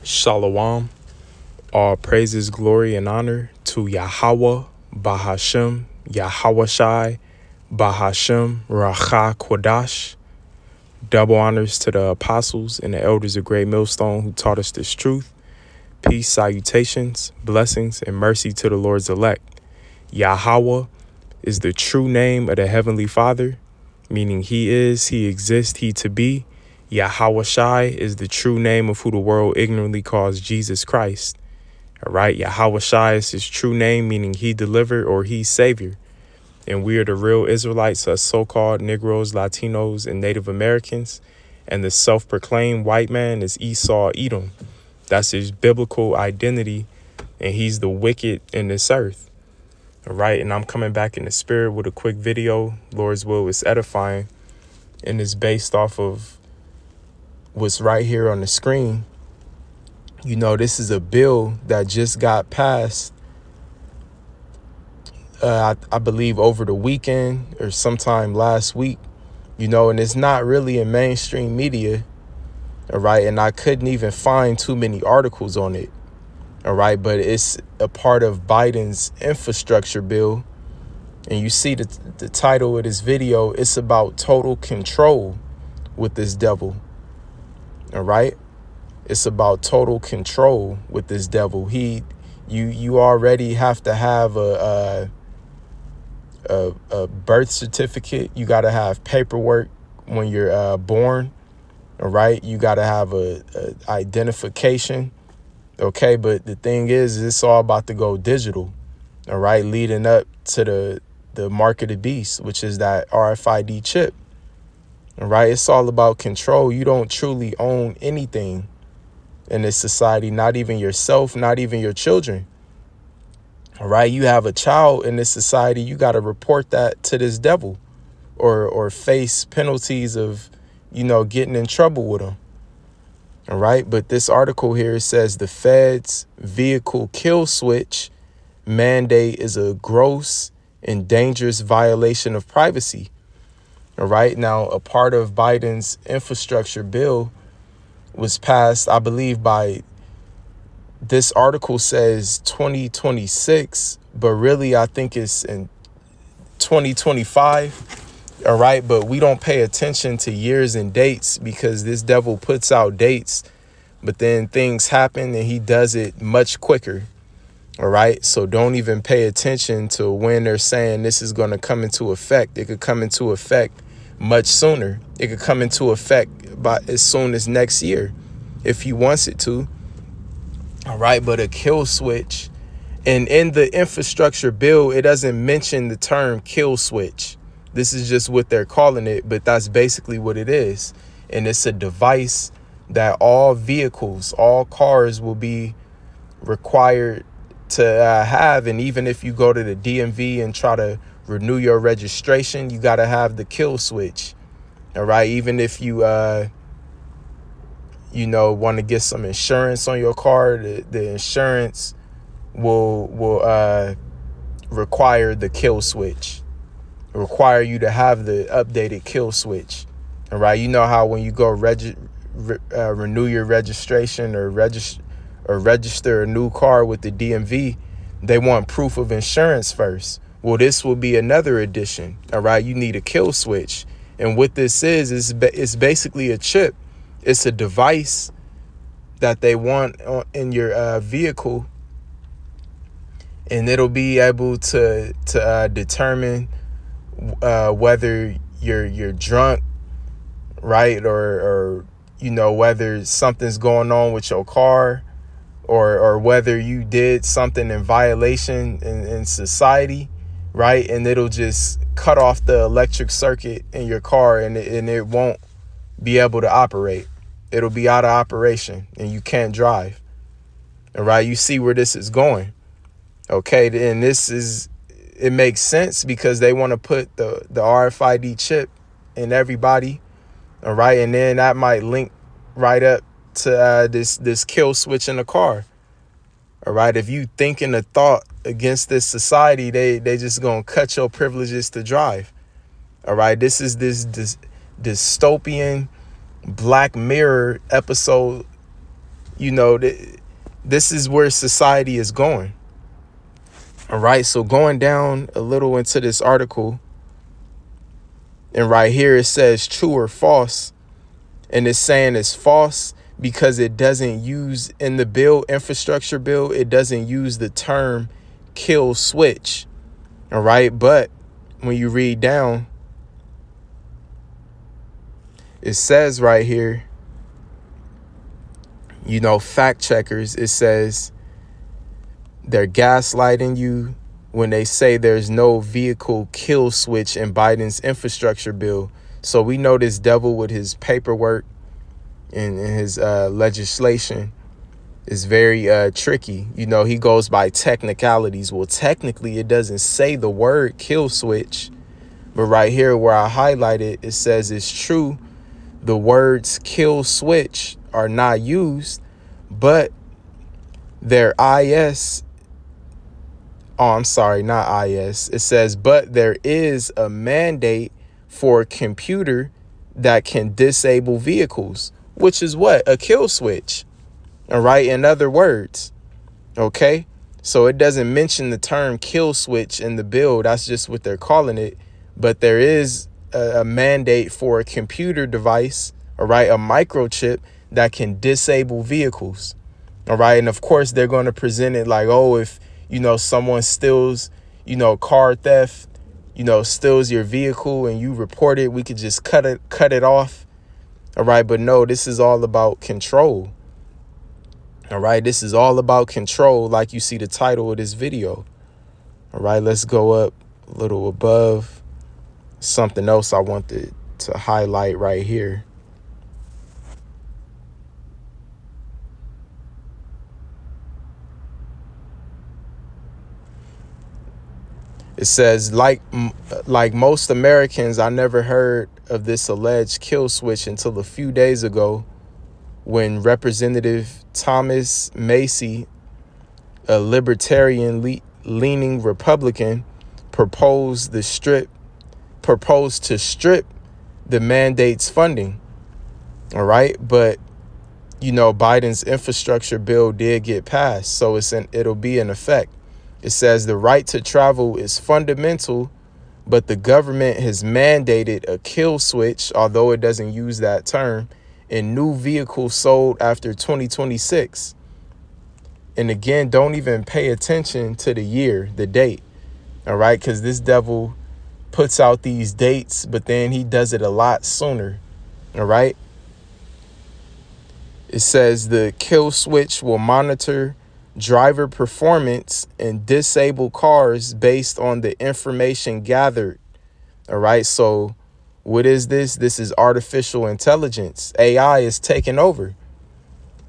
Shalom. All praises, glory, and honor to Yahweh, Bahashem, Yahawashai, Bahashem, Racha Kodash. Double honors to the apostles and the elders of Great Millstone who taught us this truth. Peace, salutations, blessings, and mercy to the Lord's elect. Yahweh is the true name of the Heavenly Father, meaning He is, He exists, He to be. Yahawashai is the true name of who the world ignorantly calls Jesus Christ. All right, Yahawashai is His true name, meaning He delivered or He's Savior. And we are the real Israelites, us so-called Negroes, Latinos, and Native Americans. And the self-proclaimed white man is Esau Edom. That's his biblical identity, and he's the wicked in this earth. All right, and I'm coming back in the spirit with a quick video. Lord's will is edifying, and it's based off of what's right here on the screen. You know, this is a bill that just got passed, I believe over the weekend or sometime last week, you know, and it's not really in mainstream media. All right, and I couldn't even find too many articles on it. All right, but it's a part of Biden's infrastructure bill. And you see the title of this video, it's about total control with this devil. All right, it's about total control with this devil. You already have to have a birth certificate. You got to have paperwork when you're born. All right, you got to have a identification. Okay, but the thing is, it's all about to go digital. All right, leading up to the mark of the beast, which is that RFID chip. All right, it's all about control. You don't truly own anything in this society, not even yourself, not even your children. All right, you have a child in this society, you got to report that to this devil or face penalties of, you know, getting in trouble with him. All right, but this article here says the Fed's vehicle kill switch mandate is a gross and dangerous violation of privacy. All right, now a part of Biden's infrastructure bill was passed, I believe, by, this article says 2026, but really I think it's in 2025. All right, but we don't pay attention to years and dates because this devil puts out dates, but then things happen and he does it much quicker. All right, so don't even pay attention to when they're saying this is going to come into effect. It could come into effect much sooner. It could come into effect by as soon as next year if he wants it to. All right, but a kill switch, and in the infrastructure bill, it doesn't mention the term kill switch. This is just what they're calling it, but that's basically what it is. And it's a device that all vehicles, all cars will be required to have. And even if you go to the DMV and try to renew your registration, you got to have the kill switch. All right, even if you, you know, want to get some insurance on your car, the insurance will require the kill switch. Require you to have the updated kill switch. All right, you know how when you go renew your registration or register a new car with the DMV, they want proof of insurance first. Well, this will be another addition. All right, you need a kill switch, and what this is it's basically a chip. It's a device that they want in your vehicle, and it'll be able to determine whether you're drunk, right, or you know, whether something's going on with your car, or whether you did something in violation in society, right, and it'll just cut off the electric circuit in your car, and it won't be able to operate. It'll be out of operation and you can't drive. All right, you see where this is going. Okay, and it makes sense because they want to put the RFID chip in everybody. All right, and then that might link right up to this kill switch in the car. All right, if you thinking a thought against this society, they just gonna cut your privileges to drive. All right, this is this dystopian Black Mirror episode this is where society is going. All right, so going down a little into this article, and right here it says true or false, and it's saying it's false because it doesn't use, in the infrastructure bill, it doesn't use the term kill switch. All right, but when you read down, it says right here, fact checkers, it says they're gaslighting you when they say there's no vehicle kill switch in Biden's infrastructure bill. So we know this devil with his paperwork and his legislation is very tricky. He goes by technicalities. Well, technically, it doesn't say the word kill switch. But right here where I highlighted, it says it's true. The words kill switch are not used, but their IS. Oh, I'm sorry, not IS. It says, but there is a mandate for a computer that can disable vehicles, which is what? A kill switch. All right. In other words. OK, so it doesn't mention the term kill switch in the bill. That's just what they're calling it. But there is a mandate for a computer device, all right, a microchip that can disable vehicles. All right. And of course, they're going to present it like, oh, if, someone steals, car theft, steals your vehicle and you report it, we could just cut it off. All right. But no, this is all about control. All right. This is all about control, like you see the title of this video. All right. Let's go up a little above. Something else I wanted to highlight right here. It says, like most Americans, I never heard of this alleged kill switch until a few days ago when Representative Thomas Macy, a libertarian-leaning Republican, proposed to strip the mandate's funding. All right. But, Biden's infrastructure bill did get passed, so it'll be in effect. It says the right to travel is fundamental, but the government has mandated a kill switch, although it doesn't use that term, in new vehicles sold after 2026. And again, don't even pay attention to the year, the date. All right. Because this devil puts out these dates, but then he does it a lot sooner. All right. It says the kill switch will monitor driver performance and disable cars based on the information gathered. All right. So what is this? This is artificial intelligence. AI is taking over.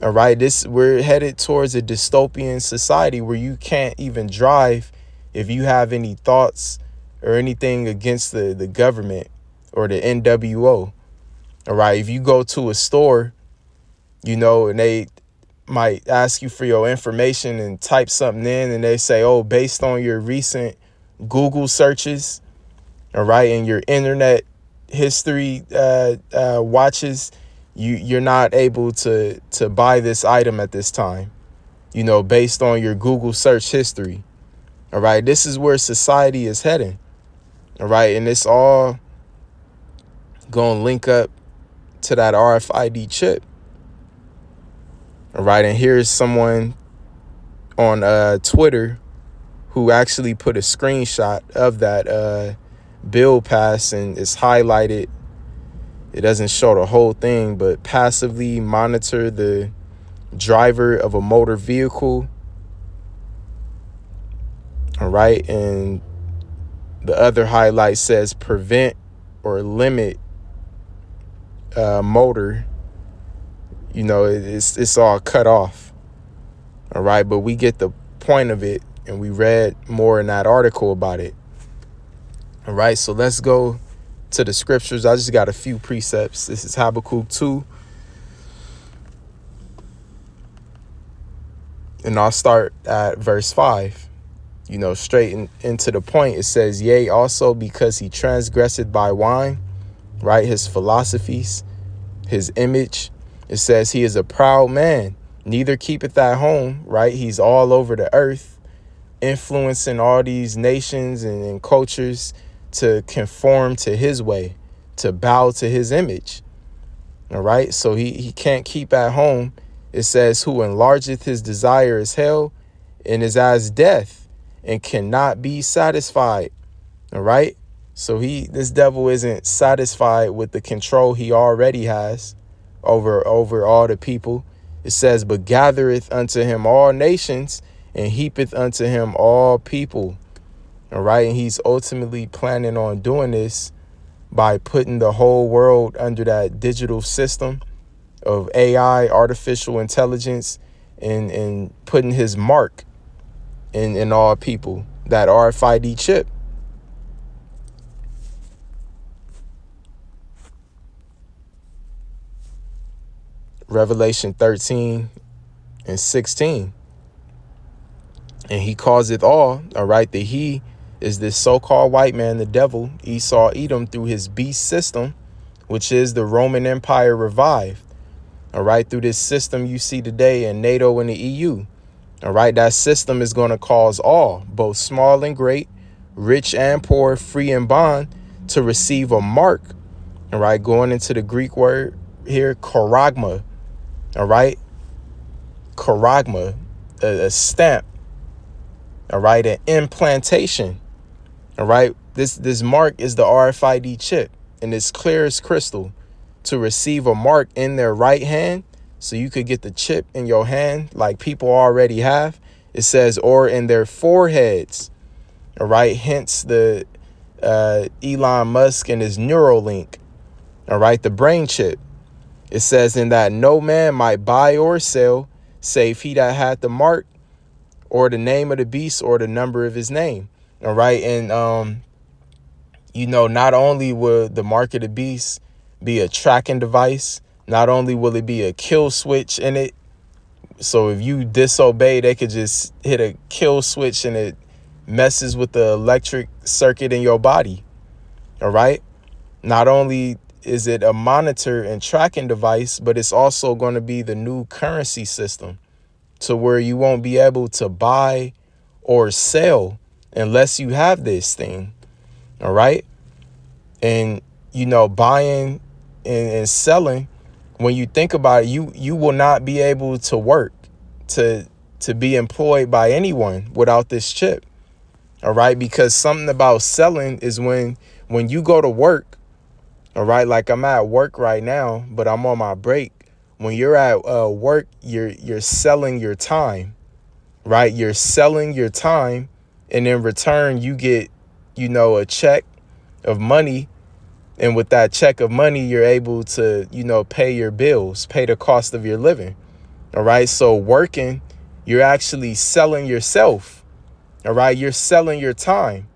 All right. We're headed towards a dystopian society where you can't even drive if you have any thoughts or anything against the government or the NWO. All right. If you go to a store, and they might ask you for your information and type something in, and they say, oh, based on your recent Google searches, all right, and your internet history watches, you're not able to buy this item at this time, based on your Google search history. All right. This is where society is heading. All right. And it's all going to link up to that RFID chip. All right. And here's someone on Twitter who actually put a screenshot of that bill pass, and it's highlighted. It doesn't show the whole thing, but passively monitor the driver of a motor vehicle. All right. And the other highlight says prevent or limit motor. It's all cut off. All right. But we get the point of it, and we read more in that article about it. All right. So let's go to the scriptures. I just got a few precepts. This is Habakkuk 2. And I'll start at verse 5. Straight into the point. It says, yea, also because he transgressed by wine, right? His philosophies, his image. It says he is a proud man, neither keepeth at home, right? He's all over the earth, influencing all these nations and cultures to conform to his way, to bow to his image. All right. So he can't keep at home. It says, who enlargeth his desire is hell and is as death and cannot be satisfied. All right. So this devil isn't satisfied with the control he already has over all the people. It says, but gathereth unto him all nations and heapeth unto him all people. All right. And he's ultimately planning on doing this by putting the whole world under that digital system of AI, artificial intelligence, and putting his mark in all people, that RFID chip. Revelation 13 and 16. And he calls it all right, that he is this so-called white man, the devil, Esau Edom, through his beast system, which is the Roman Empire revived. All right, through this system you see today in NATO and the EU. All right, that system is going to cause all, both small and great, rich and poor, free and bond, to receive a mark. All right, going into the Greek word here, charagma. All right, charagma, a stamp. All right, an implantation. All right, this mark is the RFID chip, and it's clear as crystal. To receive a mark in their right hand, so you could get the chip in your hand like people already have. It says, or in their foreheads. All right, hence the Elon Musk and his Neuralink. All right, the brain chip. It says, in that no man might buy or sell, save he that had the mark, or the name of the beast, or the number of his name. All right, and not only will the mark of the beast be a tracking device, not only will it be a kill switch in it, so if you disobey, they could just hit a kill switch and it messes with the electric circuit in your body. All right, not only is it a monitor and tracking device, but it's also going to be the new currency system, to where you won't be able to buy or sell unless you have this thing. All right, and buying and selling, when you think about it, you will not be able to work, to be employed by anyone without this chip. All right, because something about selling is when you go to work. All right, like I'm at work right now, but I'm on my break. When you're at work, you're selling your time. Right, you're selling your time, and in return you get a check of money. And with that check of money, you're able to, pay your bills, pay the cost of your living. All right. So working, you're actually selling yourself. All right. You're selling your time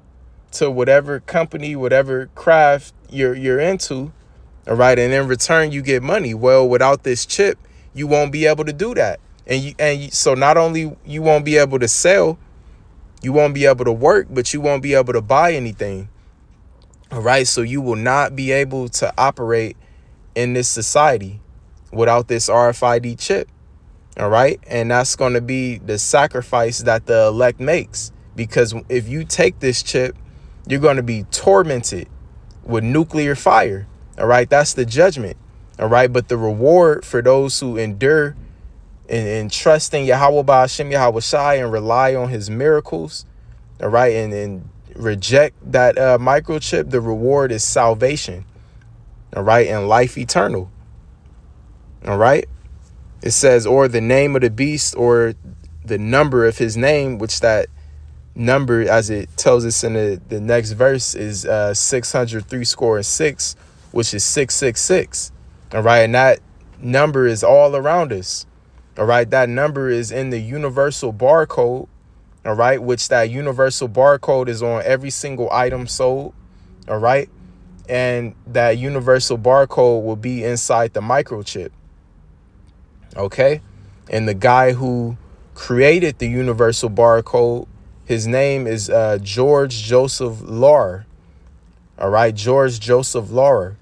to whatever company, whatever craft you're into. All right. And in return, you get money. Well, without this chip, you won't be able to do that. So not only you won't be able to sell, you won't be able to work, but you won't be able to buy anything. All right, so you will not be able to operate in this society without this RFID chip. All right, and that's going to be the sacrifice that the elect makes, because if you take this chip, you're going to be tormented with nuclear fire. All right, that's the judgment. All right, but the reward for those who endure and trust in Yahweh Ba'ashem Yahweh Shai and rely on his miracles. All right, and reject that microchip, the reward is salvation. All right, and life eternal. All right, it says, or the name of the beast, or the number of his name, which that number, as it tells us in the next verse, is 603 which is 666. All right, and that number is all around us. All right, that number is in the universal barcode. All right, which that universal barcode is on every single item sold. All right, and that universal barcode will be inside the microchip. Okay, and the guy who created the universal barcode, his name is George Joseph Laurer. All right, George Joseph Laurer,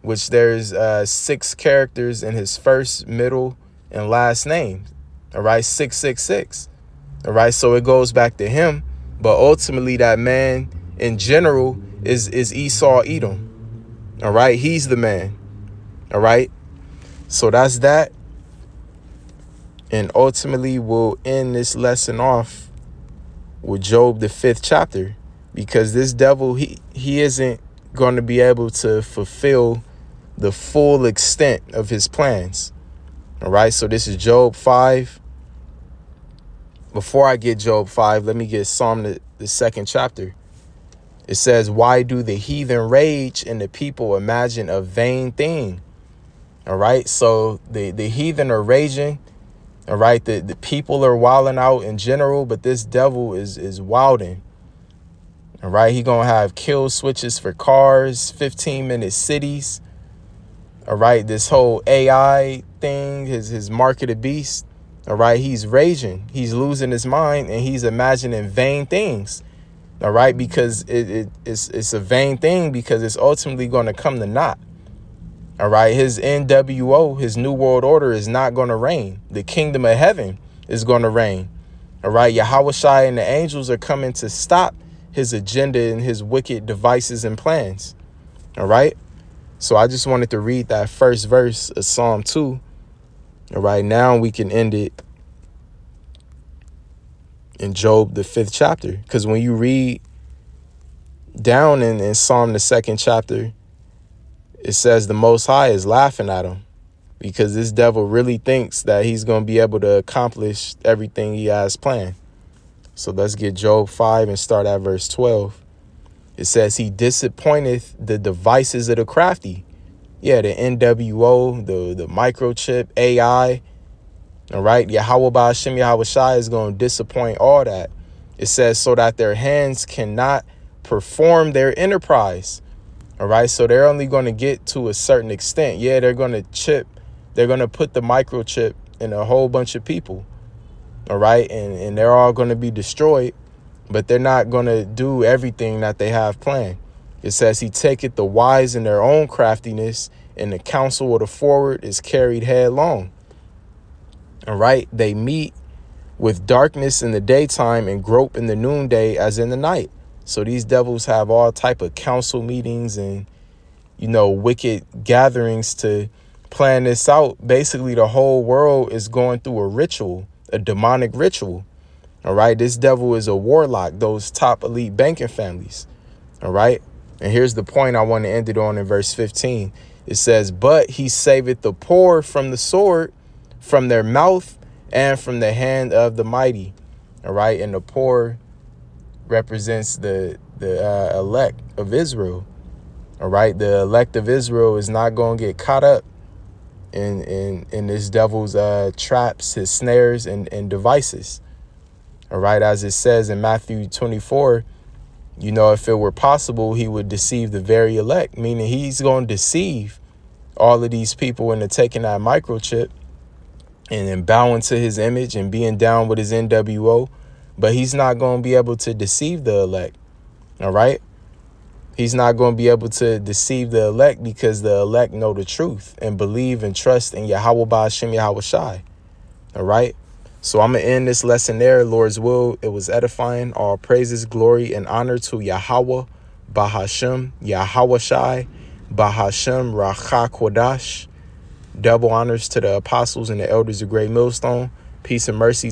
which there's 6 characters in his first, middle, and last name. All right, 666. All right, so it goes back to him, but ultimately that man in general is Esau Edom. All right, he's the man. All right, so that's that. And ultimately we'll end this lesson off with Job, the 5th chapter, because this devil, he isn't going to be able to fulfill the full extent of his plans. All right, so this is Job 5. Before I get Job 5, let me get Psalm the 2nd chapter. It says, why do the heathen rage and the people imagine a vain thing? All right, so the heathen are raging. All right, the people are wilding out in general, but this devil is wilding. All right, he gonna have kill switches for cars, 15-minute cities. All right, this whole AI thing, his mark of the beast. All right, he's raging, he's losing his mind, and he's imagining vain things. All right, because it's a vain thing because it's ultimately going to come to naught. All right, his NWO, his New World Order is not going to reign. The kingdom of heaven is going to reign. All right, Yahushua and the angels are coming to stop his agenda and his wicked devices and plans. All right, so I just wanted to read that first verse of Psalm 2. All right, now we can end it in Job, the 5th chapter. Because when you read down in Psalm, the 2nd chapter, it says the Most High is laughing at him because this devil really thinks that he's going to be able to accomplish everything he has planned. So let's get Job 5 and start at verse 12. It says, he disappointeth the devices of the crafty. Yeah, the NWO, the microchip, AI. All right, Yahweh Ba'ashem Yahushua is going to disappoint all that. It says, so that their hands cannot perform their enterprise. All right, so they're only going to get to a certain extent. Yeah, they're going to put the microchip in a whole bunch of people. All right, and they're all going to be destroyed, but they're not going to do everything that they have planned. It says he taketh the wise in their own craftiness, and the counsel of the forward is carried headlong. All right, they meet with darkness in the daytime and grope in the noonday as in the night. So these devils have all type of council meetings and, wicked gatherings to plan this out. Basically, the whole world is going through a ritual, a demonic ritual. All right, this devil is a warlock, those top elite banking families. All right. And here's the point I want to end it on in verse 15. It says, but he saveth the poor from the sword, from their mouth, and from the hand of the mighty. All right. And the poor represents the elect of Israel. All right. The elect of Israel is not going to get caught up in this devil's traps, his snares and devices. All right. As it says in Matthew 24, if it were possible, he would deceive the very elect, meaning he's going to deceive all of these people into taking that microchip and then bowing to his image and being down with his NWO. But he's not going to be able to deceive the elect. All right. He's not going to be able to deceive the elect because the elect know the truth and believe and trust in Yahweh Ba'ashem Yahushai. All right. So I'm going to end this lesson there. Lord's will, it was edifying. All praises, glory, and honor to Yahweh, Bahashem, Yahushai, Bahashem, Racha Kodash. Double honors to the apostles and the elders of Great Millstone. Peace and mercy